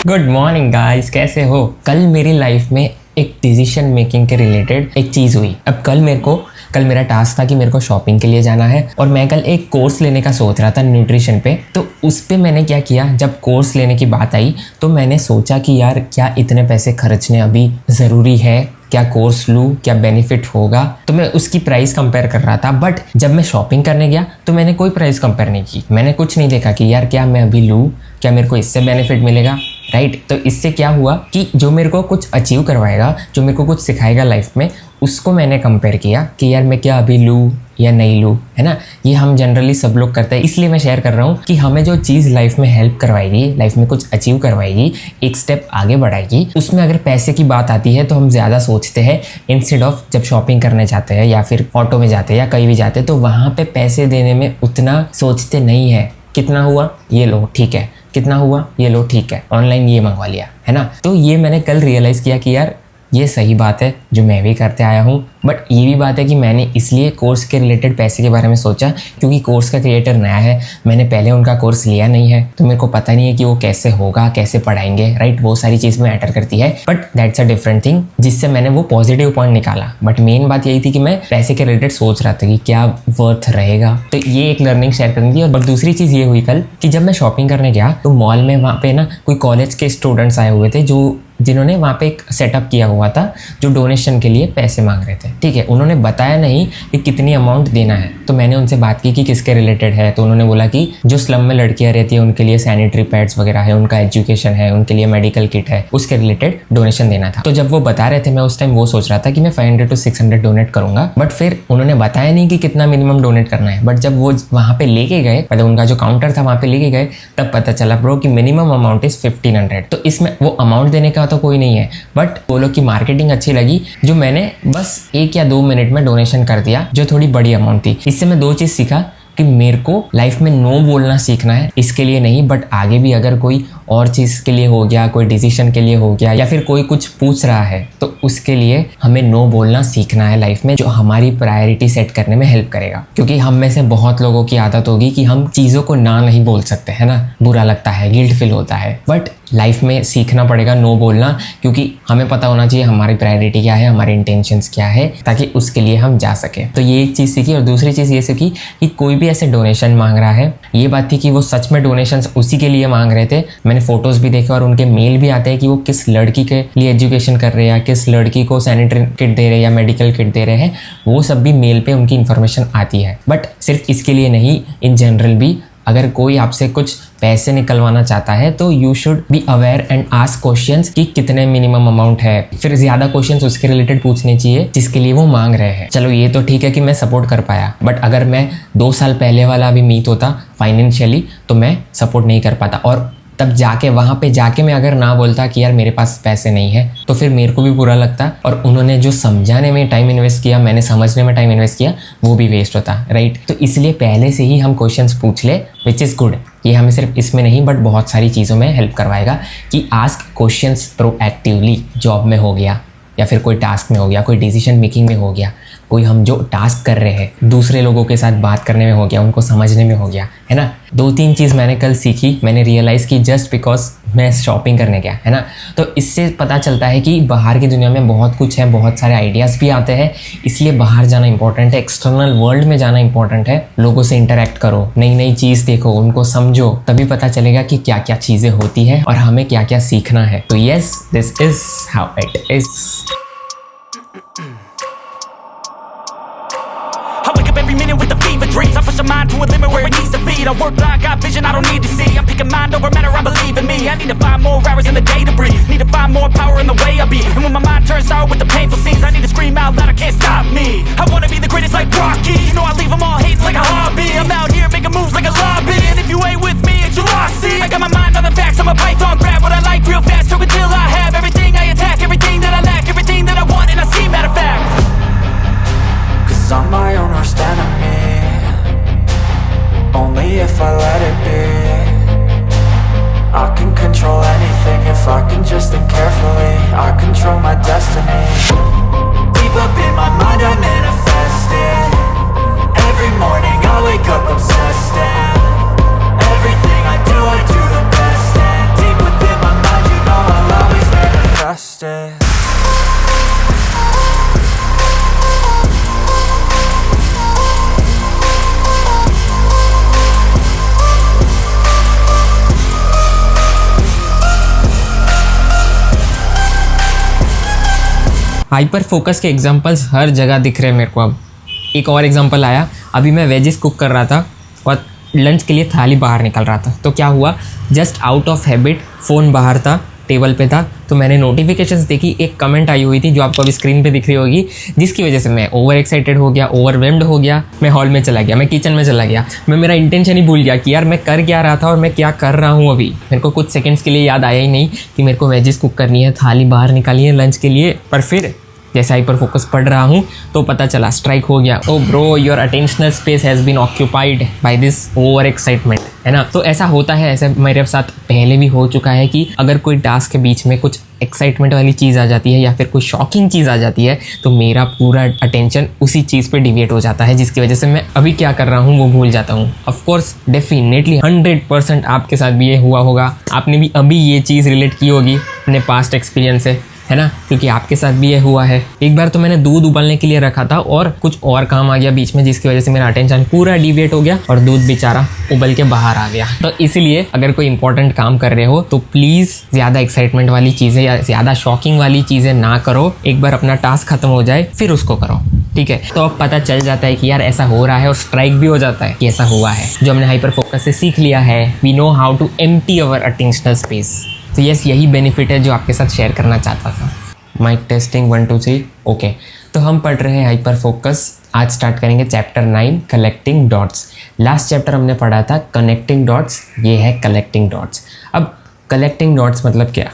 Good morning guys, कैसे हो? कल मेरी लाइफ में एक डिसीजन मेकिंग के रिलेटेड एक चीज़ हुई। अब कल मेरा टास्क था कि मेरे को शॉपिंग के लिए जाना है और मैं कल एक कोर्स लेने का सोच रहा था न्यूट्रिशन पे। तो उस पे मैंने क्या किया, जब कोर्स लेने की बात आई तो मैंने सोचा कि यार क्या इतने पैसे खर्चने अभी ज़रूरी है, क्या कोर्स लूँ, क्या बेनिफिट होगा। तो मैं उसकी प्राइस कंपेयर कर रहा था। बट जब मैं शॉपिंग करने गया तो मैंने कोई प्राइस कंपेयर नहीं की। मैंने कुछ नहीं देखा कि यार क्या मैं अभी लूँ, क्या मेरे को इससे बेनिफिट मिलेगा, राइट। तो इससे क्या हुआ कि जो मेरे को कुछ अचीव करवाएगा, जो मेरे को कुछ सिखाएगा लाइफ में, उसको मैंने कंपेयर किया कि यार मैं क्या अभी लूँ या नहीं लूँ, है ना। ये हम जनरली सब लोग करते हैं, इसलिए मैं शेयर कर रहा हूँ कि हमें जो चीज़ लाइफ में हेल्प करवाएगी, लाइफ में कुछ अचीव करवाएगी, एक स्टेप आगे बढ़ाएगी, उसमें अगर पैसे की बात आती है तो हम ज़्यादा सोचते हैं इंस्टेड ऑफ जब शॉपिंग करने जाते हैं या फिर ऑटो में जाते हैं या कहीं भी जाते हैं तो वहाँ पे पैसे देने में उतना सोचते नहीं है। कितना हुआ, ये लो ठीक है, कितना हुआ, ये लो ठीक है, ऑनलाइन ये मंगवा लिया, है ना। तो ये मैंने कल रियलाइज़ किया कि यार ये सही बात है जो मैं भी करते आया हूँ। बट ये भी बात है कि मैंने इसलिए कोर्स के रिलेटेड पैसे के बारे में सोचा क्योंकि कोर्स का क्रिएटर नया है, मैंने पहले उनका कोर्स लिया नहीं है, तो मेरे को पता नहीं है कि वो कैसे होगा, कैसे पढ़ाएंगे, राइट। वो सारी चीज़ में मैटर करती है, but that's a different thing, जिससे मैंने वो पॉजिटिव पॉइंट निकाला। बट मेन बात यही थी कि मैं पैसे के रिलेटेड सोच रहा था कि क्या वर्थ रहेगा। तो ये एक लर्निंग शेयर करनी थी। और दूसरी चीज़ ये हुई कल कि जब मैं शॉपिंग करने गया तो मॉल में वहाँ पे ना कोई कॉलेज के स्टूडेंट्स आए हुए थे जिन्होंने वहाँ पे एक सेटअप किया हुआ था जो डोनेशन के लिए पैसे मांग रहे थे, ठीक है। उन्होंने बताया नहीं कि कितनी अमाउंट देना है। तो मैंने उनसे बात की कि किसके रिलेटेड है, तो उन्होंने बोला कि जो स्लम में लड़कियाँ रहती है उनके लिए सैनिटरी पैड्स वगैरह है, उनका एजुकेशन है, उनके लिए मेडिकल किट है, उसके रिलेटेड डोनेशन देना था। तो जब वो बता रहे थे मैं उस टाइम वो सोच रहा था कि मैं 500 to 600 डोनेट करूंगा। बट फिर उन्होंने बताया नहीं कि कितना मिनिमम डोनेट करना है। बट जब वो वहाँ पे लेके गए, मतलब उनका जो काउंटर था वहाँ पे लेके गए, तब पता चला ब्रो कि मिनिमम अमाउंट इज 1500। तो इसमें वो अमाउंट देने का तो कोई नहीं है, बट वो लोग की मार्केटिंग अच्छी लगी जो मैंने बस 1 या 2 मिनट में डोनेशन कर दिया, जो थोड़ी बड़ी अमाउंट थी। इससे मैं 2 चीज़ सीखा कि मेरे को लाइफ में नो बोलना सीखना है, इसके लिए नहीं बट आगे भी अगर कोई और चीज़ के लिए हो गया, कोई डिसीजन के लिए हो गया या फिर कोई कुछ पूछ रहा है तो उसके लिए हमें नो बोलना सीखना है लाइफ में, जो हमारी प्रायोरिटी सेट करने में हेल्प करेगा। क्योंकि हम में से बहुत लोगों की आदत होगी कि हम चीज़ों को ना नहीं बोल सकते, है ना, बुरा लगता है, गिल्ट फील होता है। बट लाइफ में सीखना पड़ेगा नो बोलना, क्योंकि हमें पता होना चाहिए हमारी प्रायोरिटी क्या है, हमारे इंटेंशंस क्या है, ताकि उसके लिए हम जा सके। तो ये एक चीज़ सीखी। और दूसरी चीज़ ये सीखी कि कोई भी ऐसे डोनेशन मांग रहा है, ये बात थी कि वो सच में डोनेशंस उसी के लिए मांग रहे थे। मैंने फोटोज़ भी देखे और उनके मेल भी आते हैं कि वो किस लड़की के लिए एजुकेशन कर रहे हैं या किस लड़की को सैनिटरी किट दे रहे हैं या मेडिकल किट दे रहे हैं, वो सब भी मेल पे उनकी इन्फॉर्मेशन आती है। बट सिर्फ इसके लिए नहीं, इन जनरल भी अगर कोई आपसे कुछ पैसे निकलवाना चाहता है तो you should be aware and ask questions कि कितने मिनिमम अमाउंट है। फिर ज्यादा क्वेश्चंस उसके रिलेटेड पूछने चाहिए जिसके लिए वो मांग रहे हैं। चलो ये तो ठीक है कि मैं सपोर्ट कर पाया, बट अगर मैं 2 साल पहले वाला भी मीत होता फाइनेंशियली तो मैं सपोर्ट नहीं कर पाता। और तब जाके वहाँ पे जाके मैं अगर ना बोलता कि यार मेरे पास पैसे नहीं है तो फिर मेरे को भी बुरा लगता और उन्होंने जो समझाने में टाइम इन्वेस्ट किया, मैंने समझने में टाइम इन्वेस्ट किया, वो भी वेस्ट होता, राइट। तो इसलिए पहले से ही हम क्वेश्चंस पूछ ले, विच इज़ गुड। ये हमें सिर्फ इसमें नहीं बट बहुत सारी चीज़ों में हेल्प करवाएगा कि आस्क क्वेश्चंस प्रोएक्टिवली। जॉब में हो गया या फिर कोई टास्क में हो गया, कोई डिसीजन मेकिंग में हो गया, कोई हम जो टास्क कर रहे हैं दूसरे लोगों के साथ बात करने में हो गया, उनको समझने में हो गया, है ना। 2-3 चीज़ मैंने कल सीखी। मैंने रियलाइज़ की जस्ट बिकॉज मैं शॉपिंग करने गया, है ना। तो इससे पता चलता है कि बाहर की दुनिया में बहुत कुछ है, बहुत सारे आइडियाज़ भी आते हैं, इसलिए बाहर जाना इंपॉर्टेंट है, एक्सटर्नल वर्ल्ड में जाना इंपॉर्टेंट है। लोगों से इंटरेक्ट करो, नई नई चीज़ देखो, उनको समझो, तभी पता चलेगा कि क्या क्या चीज़ें होती है और हमें क्या क्या सीखना है। तो yes, this is how it is. Every minute with the fever dreams, I push my mind to a limit where it needs to be. I work blind, got vision I don't need to see. I'm picking mind over matter, I believe in me. I need to find more hours in the day to breathe. Need to find more power in the way I be. And when my mind turns sour with the painful scenes, I need to scream out loud, I can't stop me. I wanna be the greatest like Rocky. You know I leave them all hating like a hobby. I'm out here making moves like a lobby. And if you ain't with me, it's your loss, see. I got my mind on the facts, I'm a python, grab what I like real fast. Took until I have everything, I attack everything that I lack, everything that I want, and I see matter of fact. I'm my own worst enemy. Only if I let it be. I can control anything if I can just think carefully. I control hyper focus के examples हर जगह दिख रहे हैं मेरे को। अब एक और एग्जांपल आया, अभी मैं वेजिस कुक कर रहा था और लंच के लिए थाली बाहर निकल रहा था, तो क्या हुआ, just out of habit phone बाहर था, टेबल पे था, तो मैंने नोटिफिकेशंस देखी, एक कमेंट आई हुई थी जो आपको अभी स्क्रीन पे दिख रही होगी, जिसकी वजह से मैं ओवर एक्साइटेड हो गया, ओवरवेल्म्ड हो गया, मैं हॉल में चला गया, मैं किचन में चला गया, मैं मेरा इंटेंशन ही भूल गया कि यार मैं कर क्या रहा था और मैं क्या कर रहा हूँ अभी। मेरे को कुछ सेकंड्स के लिए याद आया ही नहीं कि मेरे को वेजिस कुक करनी है, थाली बाहर निकाली है लंच के लिए। पर फिर जैसे हाइपर फोकस पढ़ रहा हूँ तो पता चला, स्ट्राइक हो गया, oh bro your attentional space has been occupied by this over excitement, है ना। तो ऐसा होता है, ऐसे मेरे साथ पहले भी हो चुका है कि अगर कोई टास्क के बीच में कुछ एक्साइटमेंट वाली चीज़ आ जाती है या फिर कोई शॉकिंग चीज़ आ जाती है तो मेरा पूरा अटेंशन उसी चीज़ पे डिविएट हो जाता है, जिसकी वजह से मैं अभी क्या कर रहा हूँ वो भूल जाता हूँ। ऑफ कोर्स डेफिनेटली 100% आपके साथ भी ये हुआ होगा, आपने भी अभी ये चीज़ रिलेट की होगी अपने पास्ट एक्सपीरियंस से, है ना, क्योंकि आपके साथ भी ये हुआ है। एक बार तो मैंने दूध उबालने के लिए रखा था और कुछ और काम आ गया बीच में, जिसकी वजह से मेरा अटेंशन पूरा डिविएट हो गया और दूध बेचारा उबल के बाहर आ गया। तो इसलिए अगर कोई इंपॉर्टेंट काम कर रहे हो तो प्लीज़ ज़्यादा एक्साइटमेंट वाली चीज़ें या ज़्यादा शॉकिंग वाली चीज़ें ना करो, एक बार अपना टास्क खत्म हो जाए फिर उसको करो, ठीक है। तो अब पता चल जाता है कि यार ऐसा हो रहा है और स्ट्राइक भी हो जाता है कि ऐसा हुआ है। जो हमने हाइपर फोकस से सीख लिया है, we know how to empty our attentional space. तो यस, यही बेनिफिट है जो आपके साथ शेयर करना चाहता था। Mic testing 1 2 3 okay. तो हम पढ़ रहे हैं हाइपर फोकस, आज स्टार्ट करेंगे chapter 9 collecting dots. Last chapter हमने पढ़ा था कनेक्टिंग डॉट्स, ये है कलेक्टिंग डॉट्स। अब कलेक्टिंग डॉट्स मतलब क्या,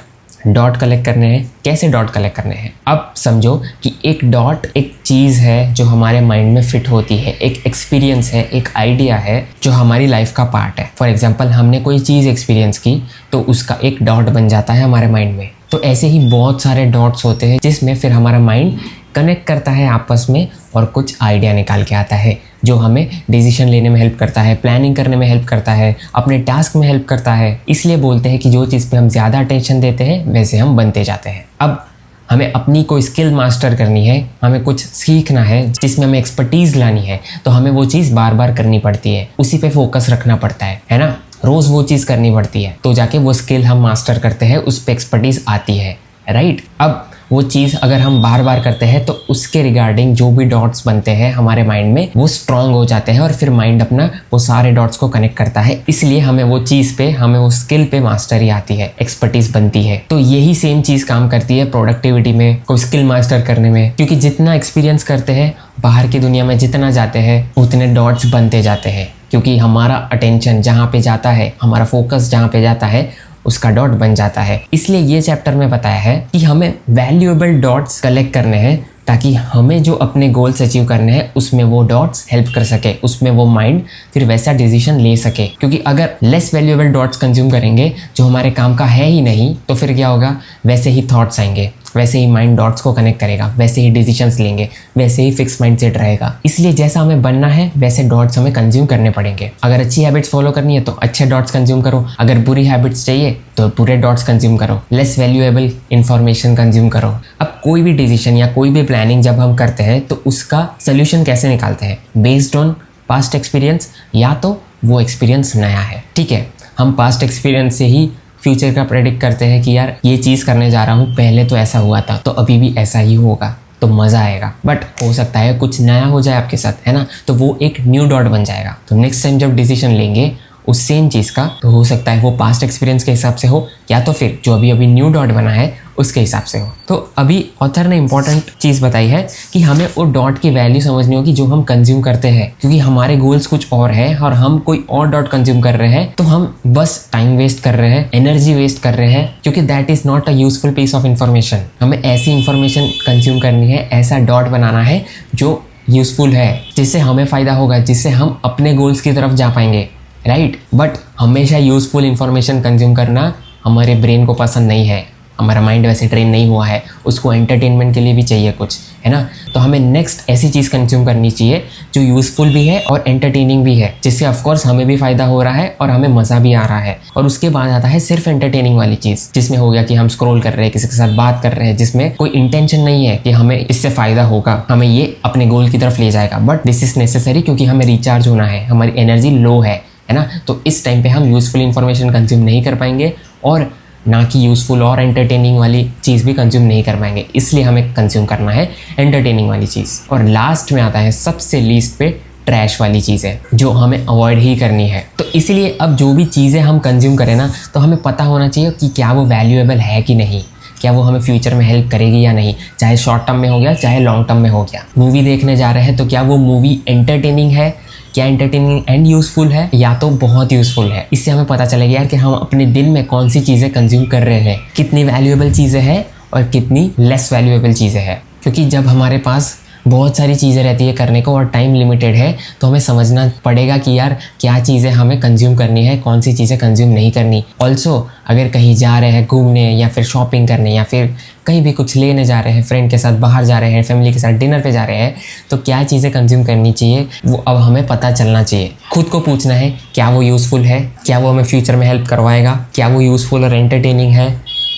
डॉट कलेक्ट करने हैं। कैसे डॉट कलेक्ट करने हैं, अब समझो कि एक डॉट एक चीज़ है जो हमारे माइंड में फिट होती है, एक एक्सपीरियंस है, एक आइडिया है जो हमारी लाइफ का पार्ट है। फॉर एग्जांपल हमने कोई चीज़ एक्सपीरियंस की तो उसका एक डॉट बन जाता है हमारे माइंड में। तो ऐसे ही बहुत सारे डॉट्स होते हैं जिसमें फिर हमारा माइंड कनेक्ट करता है आपस में और कुछ आइडिया निकाल के आता है जो हमें डिसीजन लेने में हेल्प करता है, प्लानिंग करने में हेल्प करता है, अपने टास्क में हेल्प करता है। इसलिए बोलते हैं कि जो चीज़ पे हम ज़्यादा अटेंशन देते हैं वैसे हम बनते जाते हैं। अब हमें अपनी कोई स्किल मास्टर करनी है, हमें कुछ सीखना है जिसमें हमें एक्सपर्टीज़ लानी है, तो हमें वो चीज़ बार बार करनी पड़ती है, उसी पे फोकस रखना पड़ता है ना। रोज़ वो चीज़ करनी पड़ती है तो जाके वो स्किल हम मास्टर करते हैं, उस पर एक्सपर्टीज़ आती है, राइट। अब वो चीज़ अगर हम बार बार करते हैं तो उसके रिगार्डिंग जो भी डॉट्स बनते हैं हमारे माइंड में वो स्ट्रांग हो जाते हैं और फिर माइंड अपना वो सारे डॉट्स को कनेक्ट करता है। इसलिए हमें वो चीज़ पे, हमें वो स्किल पे मास्टरी आती है, एक्सपर्टीज बनती है। तो यही सेम चीज़ काम करती है प्रोडक्टिविटी में, कोई स्किल मास्टर करने में, क्योंकि जितना एक्सपीरियंस करते हैं बाहर की दुनिया में, जितना जाते हैं उतने डॉट्स बनते जाते हैं, क्योंकि हमारा अटेंशन जहाँ पे जाता है, हमारा फोकस जहाँ पे जाता है उसका डॉट बन जाता है। इसलिए ये चैप्टर में बताया है कि हमें वैल्यूएबल डॉट्स कलेक्ट करने हैं ताकि हमें जो अपने गोल्स अचीव करने हैं उसमें वो डॉट्स हेल्प कर सके, उसमें वो माइंड फिर वैसा डिसीजन ले सके। क्योंकि अगर लेस वैल्यूएबल डॉट्स कंज्यूम करेंगे जो हमारे काम का है ही नहीं, तो फिर क्या होगा, वैसे ही थॉट्स आएंगे, वैसे ही माइंड डॉट्स को कनेक्ट करेगा, वैसे ही डिसीजंस लेंगे, वैसे ही फिक्स माइंडसेट रहेगा। इसलिए जैसा हमें बनना है वैसे डॉट्स हमें कंज्यूम करने पड़ेंगे। अगर अच्छी हैबिट्स फॉलो करनी है तो अच्छे डॉट्स कंज्यूम करो, अगर बुरी हैबिट्स चाहिए तो बुरे डॉट्स कंज्यूम करो, लेस वैल्यूएबल इंफॉर्मेशन कंज्यूम करो। अब कोई भी डिसीजन या कोई भी प्लानिंग जब हम करते हैं तो उसका सोल्यूशन कैसे निकालते हैं, बेस्ड ऑन पास्ट एक्सपीरियंस, या तो वो एक्सपीरियंस नया है, ठीक है। हम पास्ट एक्सपीरियंस से ही फ्यूचर का प्रेडिक्ट करते हैं कि यार ये चीज़ करने जा रहा हूँ, पहले तो ऐसा हुआ था तो अभी भी ऐसा ही होगा, तो मज़ा आएगा। बट हो सकता है कुछ नया हो जाए आपके साथ, है ना, तो वो एक न्यू डॉट बन जाएगा। तो नेक्स्ट टाइम जब डिसीजन लेंगे उस सेम चीज़ का, तो हो सकता है वो पास्ट एक्सपीरियंस के हिसाब से हो या तो फिर जो अभी अभी न्यू डॉट बना है उसके हिसाब से हो। तो अभी ऑथर ने इंपॉर्टेंट चीज़ बताई है कि हमें वो डॉट की वैल्यू समझनी होगी जो हम कंज्यूम करते हैं, क्योंकि हमारे गोल्स कुछ और है और हम कोई और डॉट कंज्यूम कर रहे हैं तो हम बस टाइम वेस्ट कर रहे हैं, एनर्जी वेस्ट कर रहे हैं, क्योंकि that is not a useful piece of information. हमें ऐसी इंफॉर्मेशन कंज्यूम करनी है, ऐसा डॉट बनाना है जो यूजफुल है, जिससे हमें फ़ायदा होगा, जिससे हम अपने गोल्स की तरफ जा पाएंगे, राइट। बट हमेशा यूजफुल इंफॉर्मेशन कंज्यूम करना हमारे ब्रेन को पसंद नहीं है, हमारा माइंड वैसे ट्रेन नहीं हुआ है, उसको एंटरटेनमेंट के लिए भी चाहिए कुछ, है ना। तो हमें नेक्स्ट ऐसी चीज़ कंज्यूम करनी चाहिए जो यूज़फुल भी है और एंटरटेनिंग भी है, जिससे ऑफकोर्स हमें भी फ़ायदा हो रहा है और हमें मज़ा भी आ रहा है। और उसके बाद आता है सिर्फ एंटरटेनिंग वाली चीज़, जिसमें हो गया कि हम स्क्रॉल कर रहे हैं, किसी के साथ बात कर रहे हैं, जिसमें कोई इंटेंशन नहीं है कि हमें इससे फ़ायदा होगा, हमें ये अपने गोल की तरफ ले जाएगा, बट दिस इज़ नेसेसरी क्योंकि हमें रिचार्ज होना है, हमारी एनर्जी लो है ना। तो इस टाइम पे हम यूज़फुल इंफॉर्मेशन कंज्यूम नहीं कर पाएंगे और ना कि यूज़फुल और एंटरटेनिंग वाली चीज़ भी कंज्यूम नहीं कर पाएंगे, इसलिए हमें कंज्यूम करना है एंटरटेनिंग वाली चीज़। और लास्ट में आता है सबसे लीस्ट पे ट्रैश वाली चीज़ें जो हमें अवॉइड ही करनी है। तो इसीलिए अब जो भी चीज़ें हम कंज्यूम करें ना, तो हमें पता होना चाहिए कि क्या वो वैल्यूएबल है कि नहीं, क्या वो हमें फ्यूचर में हेल्प करेगी या नहीं, चाहे शॉर्ट टर्म में हो गया चाहे लॉन्ग टर्म में हो गया। मूवी देखने जा रहे हैं तो क्या वो मूवी एंटरटेनिंग है, क्या एंटरटेनिंग एंड यूज़फुल है, या तो बहुत यूज़फुल है। इससे हमें पता चलेगा यार कि हम अपने दिन में कौन सी चीज़ें कंज्यूम कर रहे हैं, कितनी वैल्यूएबल चीज़ें हैं और कितनी लेस वैल्यूएबल चीज़ें हैं। क्योंकि जब हमारे पास बहुत सारी चीज़ें रहती है करने को और टाइम लिमिटेड है, तो हमें समझना पड़ेगा कि यार क्या चीज़ें हमें कंज्यूम करनी है, कौन सी चीज़ें कंज्यूम नहीं करनी। ऑल्सो अगर कहीं जा रहे हैं घूमने या फिर शॉपिंग करने या फिर कहीं भी कुछ लेने जा रहे हैं, फ्रेंड के साथ बाहर जा रहे हैं, फैमिली के साथ डिनर पे जा रहे हैं, तो क्या चीज़ें कंज्यूम करनी चाहिए वो अब हमें पता चलना चाहिए। खुद को पूछना है क्या वो यूज़फुल है, क्या वो हमें फ्यूचर में हेल्प करवाएगा, क्या वो यूज़फुल और एंटरटेनिंग है,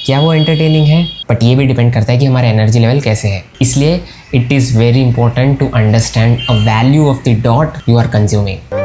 क्या वो एंटरटेनिंग है। बट ये भी डिपेंड करता है कि हमारा एनर्जी लेवल कैसे है। इसलिए it is very important to understand a value of the dot you are consuming.